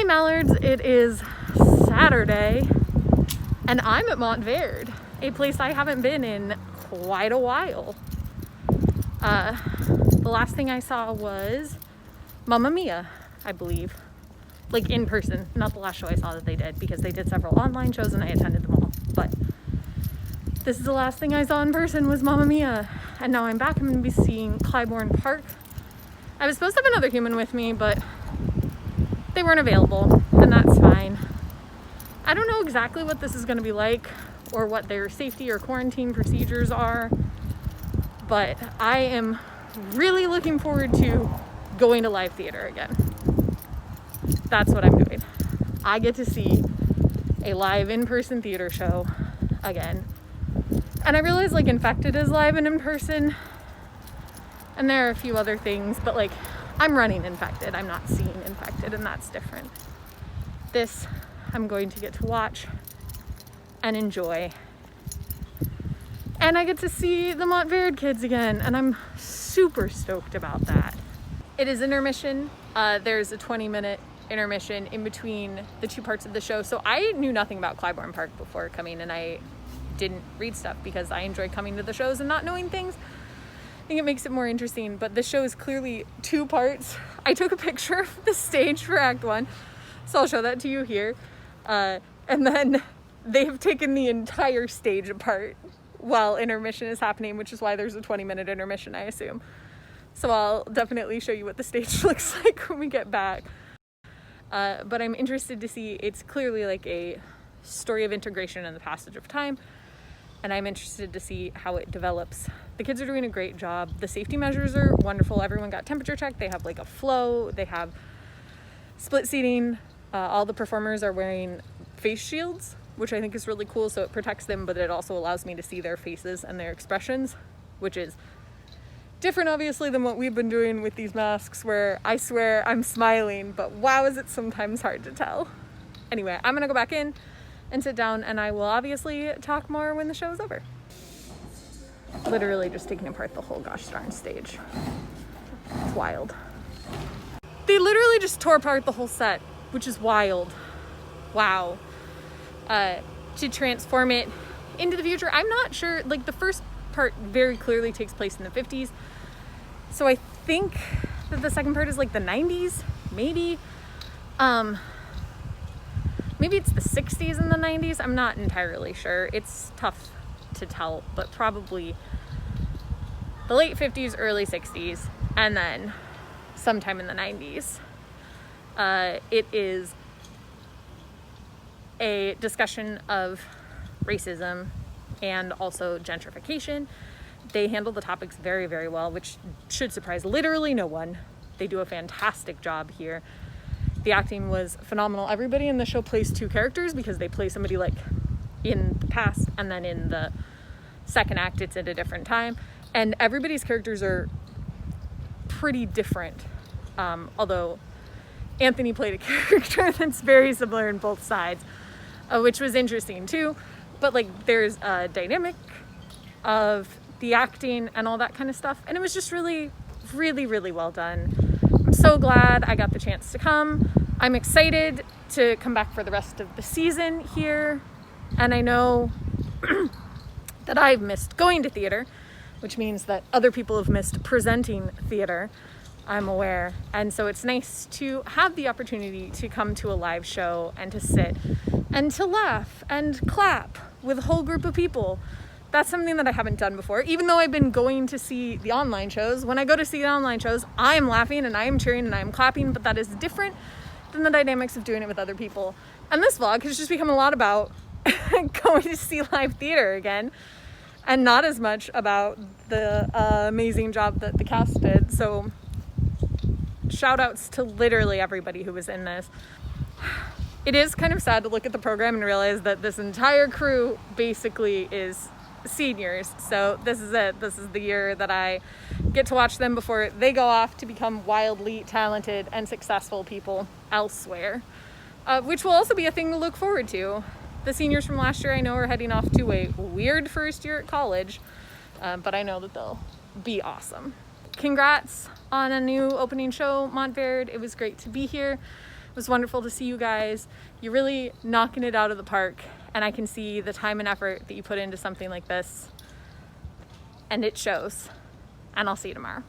Mallards, it is Saturday and I'm at Montverde, a place I haven't been in quite a while. The last thing I saw was Mamma Mia, I believe. Like in person, not the last show I saw that they did, because they did several online shows and I attended them all. But this is the last thing I saw in person was Mamma Mia. And now I'm back. I'm going to be seeing Clybourne Park. I was supposed to have another human with me, but they weren't available, and that's fine. I don't know exactly what this is going to be like or what their safety or quarantine procedures are, but I am really looking forward to going to live theater again. That's what I'm doing. I get to see a live in-person theater show again. And I realize like Infected is live and in person, and there are a few other things, but like I'm running Infected, I'm not seeing Infected, and that's different. This I'm going to get to watch and enjoy. And I get to see the Montverde kids again, and I'm super stoked about that. It is intermission. There's a 20-minute intermission in between the two parts of the show. So I knew nothing about Clybourne Park before coming, and I didn't read stuff because I enjoy coming to the shows and not knowing things. I think it makes it more interesting, but the show is clearly two parts. I took a picture of the stage for Act 1, so I'll show that to you here. And then they have taken the entire stage apart while intermission is happening, which is why there's a 20-minute intermission, I assume. So I'll definitely show you what the stage looks like when we get back. But I'm interested to see, it's clearly like a story of integration and the passage of time, and I'm interested to see how it develops. The kids are doing a great job. The safety measures are wonderful. Everyone got temperature checked. They have like a flow. They have split seating. All the performers are wearing face shields, which I think is really cool. So it protects them, but it also allows me to see their faces and their expressions, which is different obviously than what we've been doing with these masks, where I swear I'm smiling, but wow, is it sometimes hard to tell. Anyway, I'm gonna go back in and sit down, and I will obviously talk more when the show is over. Literally just taking apart the whole gosh darn stage. It's wild. They literally just tore apart the whole set, which is wild. Wow. To transform it into the future. I'm not sure, like the first part very clearly takes place in the 50s. So I think that the second part is like the 90s, maybe. Maybe it's the 60s and the 90s. I'm not entirely sure. It's tough to tell, but probably the late 50s, early 60s, and then sometime in the 90s. It is a discussion of racism and also gentrification. They handle the topics very, very well, which should surprise literally no one. They do a fantastic job here. The acting was phenomenal. Everybody in the show plays two characters because they play somebody like in the past, and then in the second act it's at a different time. And everybody's characters are pretty different. Although Anthony played a character that's very similar in both sides, which was interesting too. But like there's a dynamic of the acting and all that kind of stuff. And it was just really, really, really well done. I'm so glad I got the chance to come. I'm excited to come back for the rest of the season here. And I know that I've missed going to theater, which means that other people have missed presenting theater, I'm aware. And so it's nice to have the opportunity to come to a live show and to sit and to laugh and clap with a whole group of people. That's something that I haven't done before. Even though I've been going to see the online shows, when I go to see the online shows, I am laughing and I am cheering and I am clapping, but that is different than the dynamics of doing it with other people. And this vlog has just become a lot about going to see live theater again, and not as much about the amazing job that the cast did. So shout outs to literally everybody who was in this. It is kind of sad to look at the program and realize that this entire crew basically is seniors. So this is it. This is the year that I get to watch them before they go off to become wildly talented and successful people elsewhere, which will also be a thing to look forward to. The seniors from last year I know are heading off to a weird first year at college, but I know that they'll be awesome. Congrats on a new opening show, Montverde. It was great to be here. It was wonderful to see you guys. You're really knocking it out of the park, and I can see the time and effort that you put into something like this, and it shows. And I'll see you tomorrow.